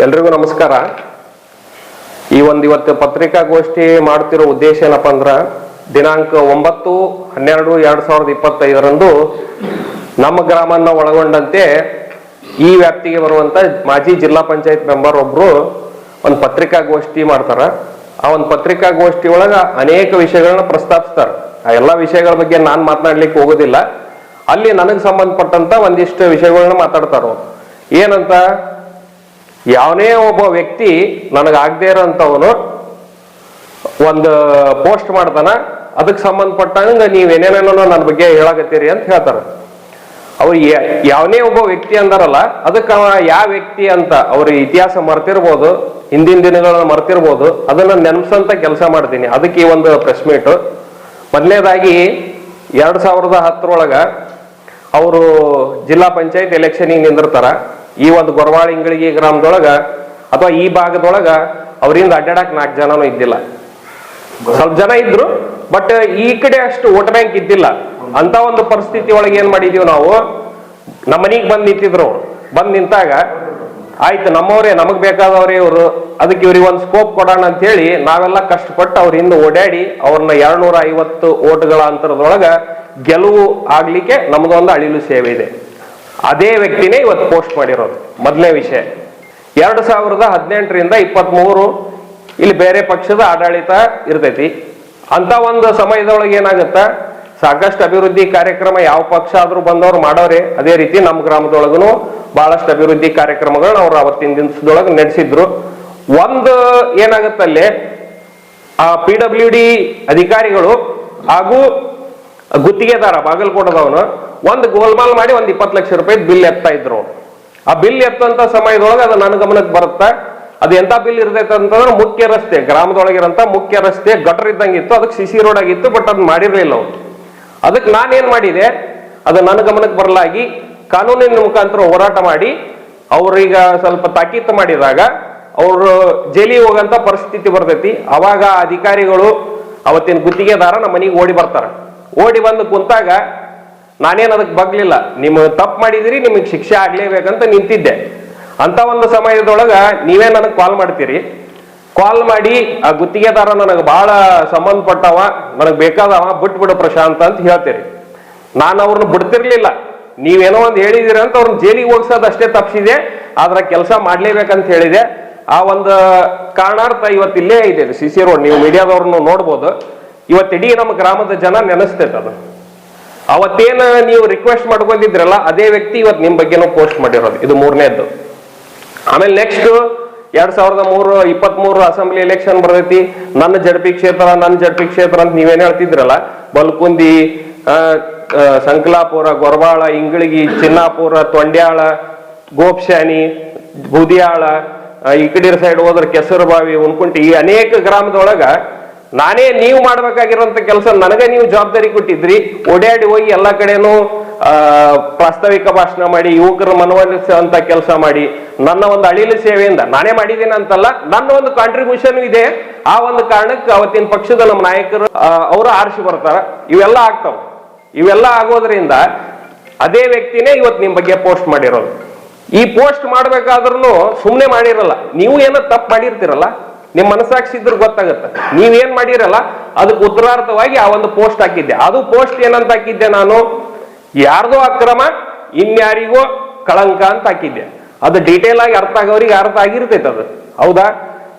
ಎಲ್ರಿಗೂ ನಮಸ್ಕಾರ. ಇವತ್ತು ಪತ್ರಿಕಾಗೋಷ್ಠಿ ಮಾಡ್ತಿರೋ ಉದ್ದೇಶ ಏನಪ್ಪ ಅಂದ್ರ, ದಿನಾಂಕ 9/12/2025 ನಮ್ಮ ಗ್ರಾಮನ ಒಳಗೊಂಡಂತೆ ಈ ವ್ಯಾಪ್ತಿಗೆ ಬರುವಂತ ಮಾಜಿ ಜಿಲ್ಲಾ ಪಂಚಾಯತ್ ಮೆಂಬರ್ ಒಬ್ರು ಒಂದು ಪತ್ರಿಕಾಗೋಷ್ಠಿ ಮಾಡ್ತಾರ. ಆ ಒಂದು ಪತ್ರಿಕಾಗೋಷ್ಠಿ ಒಳಗ ಅನೇಕ ವಿಷಯಗಳನ್ನ ಪ್ರಸ್ತಾಪಿಸ್ತಾರ. ಆ ಎಲ್ಲಾ ವಿಷಯಗಳ ಬಗ್ಗೆ ನಾನು ಮಾತನಾಡ್ಲಿಕ್ಕೆ ಹೋಗೋದಿಲ್ಲ. ಅಲ್ಲಿ ನನಗೆ ಸಂಬಂಧಪಟ್ಟಂತ ಒಂದಿಷ್ಟು ವಿಷಯಗಳನ್ನ ಮಾತಾಡ್ತಾರ. ಏನಂತ, ಯಾವನೇ ಒಬ್ಬ ವ್ಯಕ್ತಿ ನನಗಾಗದೇ ಇರೋಂಥವನು ಒಂದು ಪೋಸ್ಟ್ ಮಾಡ್ತಾನ, ಅದಕ್ಕೆ ಸಂಬಂಧಪಟ್ಟಂಗ ನೀವೇನೇನೇನೋ ನನ್ನ ಬಗ್ಗೆ ಹೇಳಾಕತ್ತೀರಿ ಅಂತ ಹೇಳ್ತಾರ. ಅವ್ರು ಯಾವನೇ ಒಬ್ಬ ವ್ಯಕ್ತಿ ಅಂದಾರಲ್ಲ, ಅದಕ್ಕೆ ಅವ ಯಾವ ವ್ಯಕ್ತಿ ಅಂತ ಅವ್ರ ಇತಿಹಾಸ ಮರ್ತಿರ್ಬೋದು, ಹಿಂದಿನ ದಿನಗಳನ್ನ ಮರ್ತಿರ್ಬೋದು, ಅದನ್ನ ನೆನಪಿಸಂತ ಕೆಲಸ ಮಾಡ್ತೀನಿ. ಅದಕ್ಕೆ ಈ ಒಂದು ಪ್ರೆಸ್ ಮೀಟ್. ಮೊದಲನೇದಾಗಿ 2010 ಅವರು ಜಿಲ್ಲಾ ಪಂಚಾಯತ್ ಎಲೆಕ್ಷನಿಗೆ ನಿಂದಿರ್ತಾರ. ಈ ಒಂದು ಗೊರವಾಳ ಇಂಗಳಿಗೆ ಗ್ರಾಮದೊಳಗ ಅಥವಾ ಈ ಭಾಗದೊಳಗ ಅವರಿಂದ ಅಡ್ಡಾಡಕ್ 4 ಜನನೂ ಇದ್ದಿಲ್ಲ. ಸ್ವಲ್ಪ ಜನ ಇದ್ರು, ಬಟ್ ಈ ಕಡೆ ಅಷ್ಟು ವೋಟ್ ಬ್ಯಾಂಕ್ ಇದ್ದಿಲ್ಲ. ಅಂತ ಒಂದು ಪರಿಸ್ಥಿತಿ ಒಳಗೆ ಏನ್ ಮಾಡಿದೀವಿ ನಾವು, ನಮ್ಮ ಮನೆಗೆ ಬಂದ್ ನಿಂತಿದ್ರು. ಬಂದ್ ನಿಂತಾಗ ಆಯ್ತು, ನಮ್ಮವ್ರೆ, ನಮಗ್ ಬೇಕಾದವ್ರೆ ಇವರು, ಅದಕ್ಕೆ ಇವ್ರಿಗೆ ಒಂದು ಸ್ಕೋಪ್ ಕೊಡೋಣ ಅಂತ ಹೇಳಿ ನಾವೆಲ್ಲ ಕಷ್ಟಪಟ್ಟು ಅವ್ರಿಂದ ಓಡಾಡಿ ಅವ್ರನ್ನ 250 ಓಟ್ಗಳ ಅಂತರದೊಳಗ ಗೆಲುವು ಆಗ್ಲಿಕ್ಕೆ ನಮ್ದೊಂದು ಅಳಿಲು ಸೇವೆ ಇದೆ. ಅದೇ ವ್ಯಕ್ತಿನೇ ಇವತ್ತು ಪೋಸ್ಟ್ ಮಾಡಿರೋದು. ಮೊದಲನೇ ವಿಷಯ, 2018ರಿಂದ 23 ಇಲ್ಲಿ ಬೇರೆ ಪಕ್ಷದ ಆಡಳಿತ ಇರ್ತೈತಿ. ಅಂತ ಒಂದು ಸಮಯದೊಳಗೆ ಏನಾಗುತ್ತ, ಸಾಕಷ್ಟು ಅಭಿವೃದ್ಧಿ ಕಾರ್ಯಕ್ರಮ ಯಾವ ಪಕ್ಷ ಆದ್ರೂ ಬಂದವ್ರು ಮಾಡೋರೆ. ಅದೇ ರೀತಿ ನಮ್ಮ ಗ್ರಾಮದೊಳಗೂ ಬಹಳಷ್ಟು ಅಭಿವೃದ್ಧಿ ಕಾರ್ಯಕ್ರಮಗಳನ್ನ ಅವ್ರು ಅವತ್ತಿನ ದಿವಸದೊಳಗೆ ನಡೆಸಿದ್ರು. ಒಂದು ಏನಾಗುತ್ತಲ್ಲಿ, ಆ PWD ಅಧಿಕಾರಿಗಳು ಹಾಗೂ ಗುತ್ತಿಗೆದಾರ ಬಾಗಲಕೋಟದವನು ಒಂದು ಗೋಲ್ಮಾಲ್ ಮಾಡಿ 20 ಲಕ್ಷ ರೂಪಾಯಿ ಬಿಲ್ ಎತ್ತಾ ಇದ್ರು. ಆ ಬಿಲ್ ಎತ್ತಂತ ಸಮಯದೊಳಗೆ ಅದು ನನ್ನ ಗಮನಕ್ಕೆ ಬರುತ್ತಾ. ಅದು ಎಂತ ಬಿಲ್ ಇರ್ತೈತೆ ಅಂತಂದ್ರೆ, ಮುಖ್ಯ ರಸ್ತೆ, ಗ್ರಾಮದೊಳಗಿರಂತ ಮುಖ್ಯ ರಸ್ತೆ ಗಟರ್ ಇದ್ದಂಗಿತ್ತು, ಅದಕ್ಕೆ CC ರೋಡ್ ಆಗಿತ್ತು, ಬಟ್ ಅದು ಮಾಡಿರ್ಲಿಲ್ಲ ಅವ್ರು. ಅದಕ್ಕೆ ನಾನೇನ್ ಮಾಡಿದೆ, ಅದು ನನ್ನ ಗಮನಕ್ಕೆ ಬರಲಾಗಿ ಕಾನೂನಿನ ಮುಖಾಂತರ ಹೋರಾಟ ಮಾಡಿ ಅವ್ರೀಗ ಸ್ವಲ್ಪ ತಾಕೀತು ಮಾಡಿದಾಗ ಅವರು ಜೈಲಿಗೆ ಹೋಗಂತ ಪರಿಸ್ಥಿತಿ ಬರ್ತೈತಿ. ಅವಾಗ ಅಧಿಕಾರಿಗಳು, ಅವತ್ತಿನ ಗುತ್ತಿಗೆದಾರ ನಮ್ಮ ಮನೆಗೆ ಓಡಿ ಬರ್ತಾರ. ಓಡಿ ಬಂದು ಕುಂತಾಗ ನಾನೇನು ಅದಕ್ಕೆ ಬಗ್ಲಿಲ್ಲ. ನಿಮ್ಗೆ ತಪ್ಪು ಮಾಡಿದಿರಿ, ನಿಮಗೆ ಶಿಕ್ಷೆ ಆಗ್ಲೇಬೇಕಂತ ನಿಂತಿದ್ದೆ. ಅಂತ ಒಂದು ಸಮಯದೊಳಗ ನೀವೇ ನನಗೆ ಕಾಲ್ ಮಾಡ್ತೀರಿ. ಕಾಲ್ ಮಾಡಿ, ಆ ಗುತ್ತಿಗೆದಾರ ನನಗೆ ಬಹಳ ಸಂಬಂಧಪಟ್ಟವ, ನನಗೆ ಬೇಕಾದವ, ಬಿಟ್ಬಿಡು ಪ್ರಶಾಂತ್ ಅಂತ ಹೇಳ್ತೀರಿ. ನಾನು ಅವ್ರನ್ನ ಬಿಡ್ತಿರ್ಲಿಲ್ಲ. ನೀವೇನೋ ಒಂದು ಹೇಳಿದಿರ ಅಂತ ಅವ್ರನ್ನ ಜೈಲಿಗೆ ಹೋಗ್ಸೋದು ಅಷ್ಟೇ ತಪ್ಪಿಸಿದೆ, ಆದ್ರ ಕೆಲಸ ಮಾಡ್ಲೇಬೇಕಂತ ಹೇಳಿದೆ. ಆ ಒಂದು ಕಾರಣಾರ್ಥ ಇವತ್ತಿಲ್ಲೇ ಇದೆ CC ರೋಡ್. ನೀವು ಮೀಡಿಯಾದವ್ರನ್ನು ನೋಡ್ಬೋದು. ಇವತ್ತಿಡೀ ನಮ್ಮ ಗ್ರಾಮದ ಜನ ನೆನೆಸ್ತೈತೆ ಅದು. ಅವತ್ತೇನು ನೀವು ರಿಕ್ವೆಸ್ಟ್ ಮಾಡ್ಕೊಂಡಿದ್ರಲ್ಲ, ಅದೇ ವ್ಯಕ್ತಿ ಇವತ್ತು ನಿಮ್ ಬಗ್ಗೆನೂ ಪೋಸ್ಟ್ ಮಾಡಿರೋದು. ಇದು 3ನೇದ್ದು. ಆಮೇಲೆ ನೆಕ್ಸ್ಟ್ 2023 ಅಸೆಂಬ್ಲಿ ಎಲೆಕ್ಷನ್ ಬರ್ತೈತಿ. ನನ್ನ ಜಡ್ಪಿ ಕ್ಷೇತ್ರ ಅಂತ ನೀವೇನ್ ಹೇಳ್ತಿದ್ರಲ್ಲ, ಬಲ್ಕುಂದಿ, ಸಂಕಲಾಪುರ, ಗೊರವಾಳ, ಇಂಗಳಗಿ, ಚಿನ್ನಾಪುರ, ತೊಂಡ್ಯಾಳ, ಗೋಪ್ಶಾನಿ, ಬೂದಿಯಾಳ, ಈ ಕಡೆ ಸೈಡ್ ಹೋದ್ರೆ ಕೆಸರುಬಾವಿ, ಉನ್ಕುಂಟಿ, ಈ ಅನೇಕ ಗ್ರಾಮದೊಳಗ ನಾನೇ ನೀವು ಮಾಡ್ಬೇಕಾಗಿರುವಂತ ಕೆಲಸ ನನಗೆ ನೀವು ಜವಾಬ್ದಾರಿ ಕೊಟ್ಟಿದ್ರಿ. ಓಡಾಡಿ ಹೋಗಿ ಎಲ್ಲಾ ಕಡೆನೂ ಪ್ರಾಸ್ತಾವಿಕ ಭಾಷಣ ಮಾಡಿ, ಯುವಕರ ಮನವೊಲಿಸುವಂತ ಕೆಲಸ ಮಾಡಿ, ನನ್ನ ಒಂದು ಅಳಿಲು ಸೇವೆಯಿಂದ ನಾನೇ ಮಾಡಿದ್ದೇನೆ ಅಂತಲ್ಲ, ನನ್ನ ಒಂದು ಕಾಂಟ್ರಿಬ್ಯೂಷನ್ ಇದೆ. ಆ ಒಂದು ಕಾರಣಕ್ಕೆ ಅವತ್ತಿನ ಪಕ್ಷದ ನಮ್ಮ ನಾಯಕರು ಅವರು ಆರಿಸಿ ಬರ್ತಾರ. ಇವೆಲ್ಲ ಆಗ್ತಾವ. ಇವೆಲ್ಲ ಆಗೋದ್ರಿಂದ ಅದೇ ವ್ಯಕ್ತಿನೇ ಇವತ್ತು ನಿಮ್ ಬಗ್ಗೆ ಪೋಸ್ಟ್ ಮಾಡಿರೋದು. ಈ ಪೋಸ್ಟ್ ಮಾಡ್ಬೇಕಾದ್ರೂ ಸುಮ್ನೆ ಮಾಡಿರಲ್ಲ. ನೀವು ಏನೋ ತಪ್ಪು ಮಾಡಿರ್ತೀರಲ್ಲ, ನಿಮ್ ಮನಸ್ಸಾಕ್ಷಿ ಇದ್ರೆ ಗೊತ್ತಾಗತ್ತೆ. ನೀವೇನ್ ಮಾಡಿರಲ್ಲ ಅದಕ್ಕೆ ಉತ್ತರಾರ್ಥವಾಗಿ ಆ ಒಂದು ಪೋಸ್ಟ್ ಹಾಕಿದ್ದೆ. ಅದು ಪೋಸ್ಟ್ ಏನಂತ ಹಾಕಿದ್ದೆ, ನಾನು ಯಾರ್ದೋ ಅಕ್ರಮ ಇನ್ಯಾರಿಗೋ ಕಳಂಕ ಅಂತ ಹಾಕಿದ್ದೆ. ಅದು ಡೀಟೇಲ್ ಆಗಿ ಅರ್ಥ ಆಗೋರಿಗೆ ಅರ್ಥ ಆಗಿರ್ತೈತೆ. ಅದು ಹೌದಾ?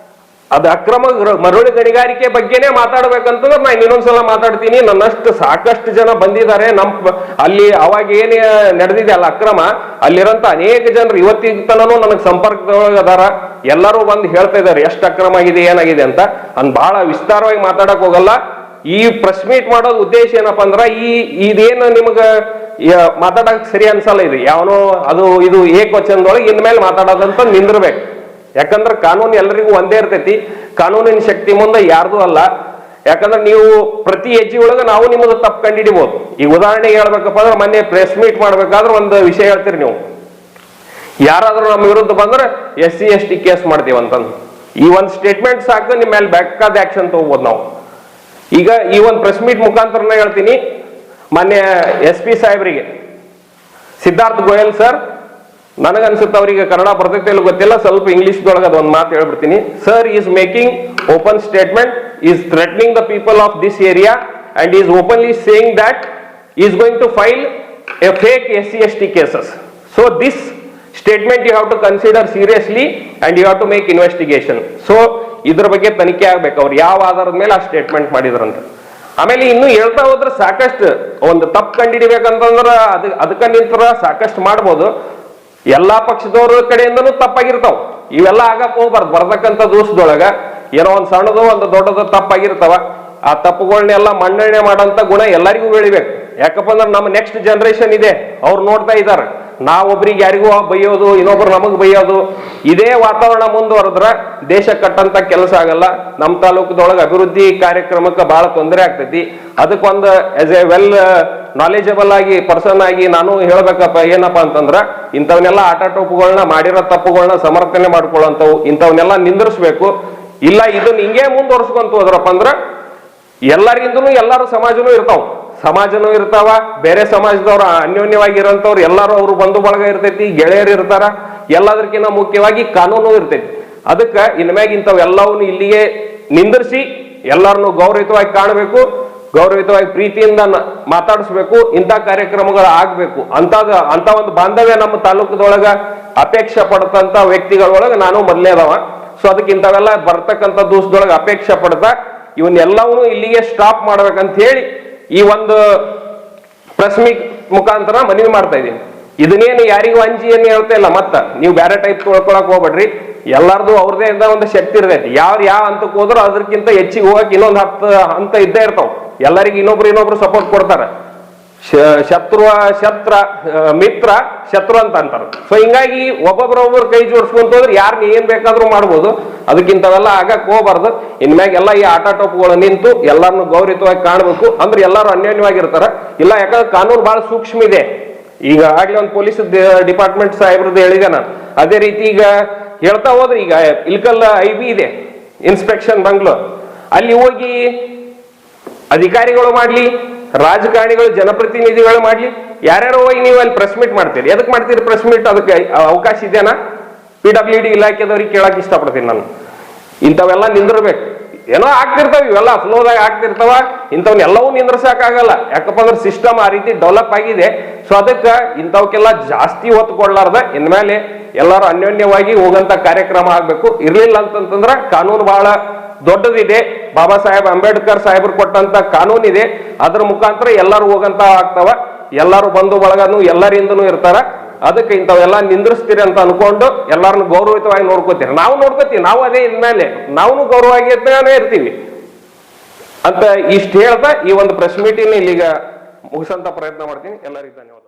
ಅದು ಅಕ್ರಮ ಮರಳು ಗಣಿಗಾರಿಕೆ ಬಗ್ಗೆನೇ ಮಾತಾಡ್ಬೇಕಂತಂದ್ರೆ ನಾನು ಇನ್ನೊಂದ್ಸಲ ಮಾತಾಡ್ತೀನಿ. ನನ್ನಷ್ಟು ಸಾಕಷ್ಟು ಜನ ಬಂದಿದ್ದಾರೆ ಅಲ್ಲಿ. ಅವಾಗ ಏನೇ ನಡೆದಿದೆ ಅಲ್ಲ ಅಕ್ರಮ, ಅಲ್ಲಿರಂತ ಅನೇಕ ಜನರು ಇವತ್ತಿನ ತನೂ ನನಗೆ ಸಂಪರ್ಕದೊಳಗೆ ಅದಾರ. ಎಲ್ಲರೂ ಬಂದು ಹೇಳ್ತಾ ಇದ್ದಾರೆ ಎಷ್ಟು ಅಕ್ರಮ ಆಗಿದೆ, ಏನಾಗಿದೆ ಅಂತ. ಬಹಳ ವಿಸ್ತಾರವಾಗಿ ಮಾತಾಡಕ್ ಹೋಗಲ್ಲ. ಈ ಪ್ರೆಸ್ ಮೀಟ್ ಮಾಡೋದು ಉದ್ದೇಶ ಏನಪ್ಪಾ ಅಂದ್ರ, ಇದೇನು ನಿಮ್ಗ ಮಾತಾಡಕ್ ಸರಿ ಅನ್ಸಲ್ಲ. ಇದು ಯಾವನೋ ಅದು ಇದು ಏಕವಚನದೊಳಗೆ ಇನ್ಮೇಲೆ ಮಾತಾಡೋದಂತ ನಿಂದಿರ್ಬೇಕು. ಯಾಕಂದ್ರೆ ಕಾನೂನು ಎಲ್ಲರಿಗೂ ಒಂದೇ ಇರ್ತೈತಿ. ಕಾನೂನಿನ ಶಕ್ತಿ ಮುಂದೆ ಯಾರ್ದು ಅಲ್ಲ. ಯಾಕಂದ್ರೆ ನೀವು ಪ್ರತಿ ಹೆಜ್ಜೆ ಒಳಗೆ ನಾವು ನಿಮ್ಮದು ತಪ್ಪು ಕಂಡಿಡಿಬಹುದು. ಈ ಉದಾಹರಣೆಗೆ ಹೇಳ್ಬೇಕಪ್ಪ ಅಂದ್ರೆ, ಮೊನ್ನೆ ಪ್ರೆಸ್ ಮೀಟ್ ಮಾಡ್ಬೇಕಾದ್ರೆ ಒಂದು ವಿಷಯ ಹೇಳ್ತೀರಿ ನೀವು, ಯಾರಾದ್ರೂ ನಮ್ಮ ವಿರುದ್ಧ ಬಂದ್ರೆ SC ST ಕೇಸ್ ಮಾಡ್ತೀವಿ ಅಂತಂದು. ಈ ಒಂದು ಸ್ಟೇಟ್ಮೆಂಟ್ ಸಾಕು, ನಿಮ್ಮ ಮೇಲೆ ಬೇಕಾದ ಆಕ್ಷನ್ ತಗೋಬಹುದು ನಾವು. ಈಗ ಈ ಒಂದು ಪ್ರೆಸ್ ಮೀಟ್ ಮುಖಾಂತರನೇ ಹೇಳ್ತೀನಿ. ಮೊನ್ನೆ SP ಸಾಹೇಬರಿಗೆ, ಸಿದ್ಧಾರ್ಥ ಗೋಯಲ್ ಸರ್ ನನಗನ್ಸುತ್ತೆ ಅವರಿಗೆ ಕನ್ನಡ ಬರ್ತೈತೆ ಇಲ್ಲ ಗೊತ್ತಿಲ್ಲ, ಸ್ವಲ್ಪ ಇಂಗ್ಲಿಷ್ದೊಳಗೆ ಅದೊಂದು ಮಾತು ಹೇಳ್ಬಿಡ್ತೀನಿ. Sir is making open statement, is threatening the people of this area and is openly saying that is going to file a fake SC/ST cases. So this statement you have to consider seriously and you have to make investigation. So ಇದ್ರ ಬಗ್ಗೆ ತನಿಖೆ ಆಗ್ಬೇಕು, ಅವ್ರು ಯಾವ ಆಧಾರದ ಮೇಲೆ ಆ statement ಮಾಡಿದ್ರಂತ. ಆಮೇಲೆ ಇನ್ನು ಹೇಳ್ತಾ ಹೋದ್ರೆ ಸಾಕಷ್ಟು ಒಂದು ತಪ್ಪು ಕಂಡಿಡಿಬೇಕಂತಂದ್ರ ಅದಕ್ಕ ನಿಂತರ ಸಾಕಷ್ಟು ಮಾಡ್ಬೋದು. ಎಲ್ಲಾ ಪಕ್ಷದವ್ರ ಕಡೆಯಿಂದನೂ ತಪ್ಪಾಗಿರ್ತಾವ, ಇವೆಲ್ಲ ಆಗಕ್ ಹೋಗ್ಬಾರ್ದು. ಬರ್ತಕ್ಕಂಥ ದಿವಸದೊಳಗ ಏನೋ ಒಂದ್ ಸಣ್ಣದು ಒಂದು ದೊಡ್ಡದು ತಪ್ಪಾಗಿರ್ತಾವ. ಆ ತಪ್ಪುಗಳನ್ನೆಲ್ಲ ಮನ್ನಣೆ ಮಾಡಂತ ಗುಣ ಎಲ್ಲರಿಗೂ ಬೆಳಿಬೇಕು. ಯಾಕಪ್ಪ ಅಂದ್ರೆ ನಮ್ಮ ನೆಕ್ಸ್ಟ್ ಜನರೇಷನ್ ಇದೆ, ಅವ್ರು ನೋಡ್ತಾ ಇದ್ದಾರೆ. ನಾವೊಬ್ರಿಗೆ ಯಾರಿಗೂ ಬೈಯೋದು, ಇನ್ನೊಬ್ರು ನಮಗ್ ಬೈಯೋದು, ಇದೇ ವಾತಾವರಣ ಮುಂದುವರೆದ್ರ ದೇಶ ಕಟ್ಟಂತ ಕೆಲಸ ಆಗಲ್ಲ. ನಮ್ಮ ತಾಲೂಕದೊಳಗೆ ಅಭಿವೃದ್ಧಿ ಕಾರ್ಯಕ್ರಮಕ್ಕೆ ಬಹಳ ತೊಂದರೆ ಆಗ್ತೈತಿ. ಅದಕ್ಕೊಂದು ಆಸ್ ಎ ವೆಲ್ ನಾಲೆಜಬಲ್ ಆಗಿ ಪರ್ಸನ್ ಆಗಿ ನಾನು ಹೇಳ್ಬೇಕಪ್ಪ ಏನಪ್ಪಾ ಅಂತಂದ್ರ, ಇಂಥವನ್ನೆಲ್ಲ ಆಟಾಟೋಪುಗಳನ್ನ ಮಾಡಿರೋ ತಪ್ಪುಗಳನ್ನ ಸಮರ್ಥನೆ ಮಾಡ್ಕೊಳ್ಳೋಂಥವು ಇಂಥವನ್ನೆಲ್ಲ ನಿಂದಿರಿಸ್ಬೇಕು. ಇಲ್ಲ ಇದನ್ನ ಹಿಂಗೆ ಮುಂದುವರ್ಸ್ಕೊಂತ ಹೋದ್ರಪ್ಪ ಅಂದ್ರ ಎಲ್ಲರಿಗಿಂದನೂ ಎಲ್ಲಾರು ಸಮಾಜನೂ ಇರ್ತಾವ, ಬೇರೆ ಸಮಾಜದವ್ರು ಅನ್ಯೋನ್ಯವಾಗಿರೋಂಥವ್ರು ಎಲ್ಲಾರು ಅವ್ರು ಬಂಧು ಬಳಗ ಇರ್ತೈತಿ, ಗೆಳೆಯರು ಇರ್ತಾರ. ಎಲ್ಲದಕ್ಕಿಂತ ಮುಖ್ಯವಾಗಿ ಕಾನೂನು ಇರ್ತೈತಿ. ಅದಕ್ಕೆ ಇನ್ಮ್ಯಾಗ ಇಂಥವೆಲ್ಲವನ್ನ ಇಲ್ಲಿಗೆ ನಿಂದಿರಿಸಿ ಎಲ್ಲರನ್ನು ಗೌರವಿತವಾಗಿ ಕಾಣಬೇಕು, ಗೌರವಿತವಾಗಿ ಪ್ರೀತಿಯಿಂದ ಮಾತಾಡಿಸ್ಬೇಕು. ಇಂಥ ಕಾರ್ಯಕ್ರಮಗಳು ಆಗ್ಬೇಕು. ಅಂತ ಒಂದು ಬಾಂಧವ್ಯ ನಮ್ಮ ತಾಲೂಕದೊಳಗ ಅಪೇಕ್ಷೆ ಪಡ್ತಂತ ವ್ಯಕ್ತಿಗಳೊಳಗ ನಾನು ಮೊದಲೇದವ. ಸೊ ಅದಕ್ಕೆ ಇಂಥವೆಲ್ಲ ಬರ್ತಕ್ಕಂಥ ದಿವಸದೊಳಗೆ ಅಪೇಕ್ಷೆ ಪಡ್ತಾ ಇವನ್ನೆಲ್ಲವನ್ನೂ ಇಲ್ಲಿಗೆ ಸ್ಟಾಪ್ ಮಾಡ್ಬೇಕಂತ ಹೇಳಿ ಈ ಒಂದು ಪ್ರೆಸ್ ಮೀಟ್ ಮುಖಾಂತರ ಮನವಿ ಮಾಡ್ತಾ ಇದ್ದೀನಿ. ಇದನ್ನೇನು ಯಾರಿಗೂ ಅಂಜಿ ಏನು ಹೇಳ್ತಾ ಇಲ್ಲ. ಮತ್ತ ನೀವು ಬೇರೆ ಟೈಪ್ ತೊಳ್ಕೊಳಕ್ ಹೋಗ್ಬೇಡ್ರಿ. ಎಲ್ಲಾರ್ದು ಅವ್ರದೇ ಇಂದ ಒಂದು ಶಕ್ತಿ ಇರ್ತೈತಿ. ಯಾವ ಹಂತಕ್ಕೆ ಹೋದ್ರು ಅದಕ್ಕಿಂತ ಹೆಚ್ಚಿಗೆ ಹೋಗಕ್ ಇನ್ನೊಂದು 10 ಹಂತ ಇದ್ದೇ ಇರ್ತಾವ. ಎಲ್ಲರಿಗೂ ಇನ್ನೊಬ್ರು ಸಪೋರ್ಟ್ ಕೊಡ್ತಾರ. ಮಿತ್ರ ಶತ್ರು ಅಂತ ಅಂತಾರ. ಸೊ ಹಿಂಗಾಗಿ ಒಬ್ಬೊಬ್ರೊಬ್ಬರು ಕೈ ಜೋಡಿಸ್ಕೊಂತ ಹೋದ್ರೆ ಯಾರನ್ನ ಏನ್ ಬೇಕಾದ್ರೂ ಮಾಡ್ಬೋದು. ಅದಕ್ಕಿಂತವೆಲ್ಲ ಆಗಕ್ ಹೋಗ್ಬಾರ್ದು. ಇನ್ಮ್ಯಾಗ ಎಲ್ಲ ಈ ಆಟಾಟೋಪುಗಳು ನಿಂತು ಎಲ್ಲಾರನ್ನು ಗೌರವಿತವಾಗಿ ಕಾಣಬೇಕು. ಅಂದ್ರೆ ಎಲ್ಲಾರು ಅನ್ಯೋನ್ಯವಾಗಿರ್ತಾರ. ಇಲ್ಲ ಯಾಕಂದ್ರೆ ಕಾನೂನು ಬಹಳ ಸೂಕ್ಷ್ಮ ಇದೆ. ಈಗ ಆಗ್ಲೇ ಒಂದು ಪೊಲೀಸ್ ಡಿಪಾರ್ಟ್ಮೆಂಟ್ ಸಾಹೇಬ್ರದ್ದು ಹೇಳಿದೆ ನಾನು. ಅದೇ ರೀತಿ ಈಗ ಹೇಳ್ತಾ ಹೋದ್ರೆ ಈಗ ಇಲ್ಕಲ್ IB ಇದೆ, ಇನ್ಸ್ಪೆಕ್ಷನ್ ಬೆಂಗಳೂರು. ಅಲ್ಲಿ ಹೋಗಿ ಅಧಿಕಾರಿಗಳು ಮಾಡ್ಲಿ, ರಾಜಕಾರಣಿಗಳು, ಜನಪ್ರತಿನಿಧಿಗಳು ಮಾಡ್ಲಿ, ಯಾರ್ಯಾರೋ ಹೋಗಿ ನೀವು ಅಲ್ಲಿ ಪ್ರೆಸ್ ಮೀಟ್ ಮಾಡ್ತೀರಿ. ಎದಕ್ ಮಾಡ್ತೀರಿ ಪ್ರೆಸ್ ಮೀಟ್? ಅದಕ್ಕೆ ಅವಕಾಶ ಇದೆನಾ? PWD ಇಲಾಖೆದವ್ರಿಗೆ ಕೇಳಕ್ ಇಷ್ಟಪಡ್ತೀನಿ ನಾನು. ಇಂಥವೆಲ್ಲ ನಿಂದಿರ್ಬೇಕು. ಏನೋ ಆಗ್ತಿರ್ತಾವ, ಇವೆಲ್ಲ ಫ್ಲೋದಾಗ ಆಗ್ತಿರ್ತಾವ. ಇಂಥವನ್ನೆಲ್ಲವೂ ನಿಂದ್ರಸಾಕಾಗಲ್ಲ. ಯಾಕಪ್ಪ ಅಂದ್ರೆ ಸಿಸ್ಟಮ್ ಆ ರೀತಿ ಡೆವಲಪ್ ಆಗಿದೆ. ಸೊ ಅದಕ್ಕೆ ಇಂಥವಕ್ಕೆಲ್ಲ ಜಾಸ್ತಿ ಒತ್ತು ಕೊಡ್ಲಾರ್ದ ಇನ್ಮೇಲೆ ಎಲ್ಲರೂ ಅನ್ಯೋನ್ಯವಾಗಿ ಹೋಗಂತ ಕಾರ್ಯಕ್ರಮ ಆಗ್ಬೇಕು. ಇರ್ಲಿಲ್ಲ ಅಂತಂದ್ರ ಕಾನೂನು ಬಹಳ ದೊಡ್ಡದಿದೆ. ಬಾಬಾ ಸಾಹೇಬ್ ಅಂಬೇಡ್ಕರ್ ಸಾಹೇಬ್ರು ಕೊಟ್ಟಂತ ಕಾನೂನಿದೆ. ಅದ್ರ ಮುಖಾಂತರ ಎಲ್ಲರೂ ಹೋಗಂತ ಆಗ್ತಾವ. ಎಲ್ಲರೂ ಬಂಧು ಬಳಗನು ಎಲ್ಲರಿಂದನೂ ಇರ್ತಾರ. ಅದಕ್ಕೆ ಇಂಥವೆಲ್ಲ ನಿಂದ್ರಿಸ್ತೀರಿ ಅಂತ ಅನ್ಕೊಂಡು ಎಲ್ಲಾರನ್ನು ಗೌರವಿತವಾಗಿ ನೋಡ್ಕೋತೀರಿ. ನಾವು ಅದೇ ಇನ್ಮೇಲೆ ನಾವು ಗೌರವವಾಗಿ ಇರ್ತೀವಿ ಅಂತ ಇಷ್ಟು ಹೇಳ್ತಾ ಈ ಒಂದು ಪ್ರೆಸ್ ಮೀಟಿಂಗ್ ಇಲ್ಲಿಗ ಮುಗಿಸಂತ ಪ್ರಯತ್ನ ಮಾಡ್ತೀನಿ. ಎಲ್ಲರಿಗೂ ಧನ್ಯವಾದ.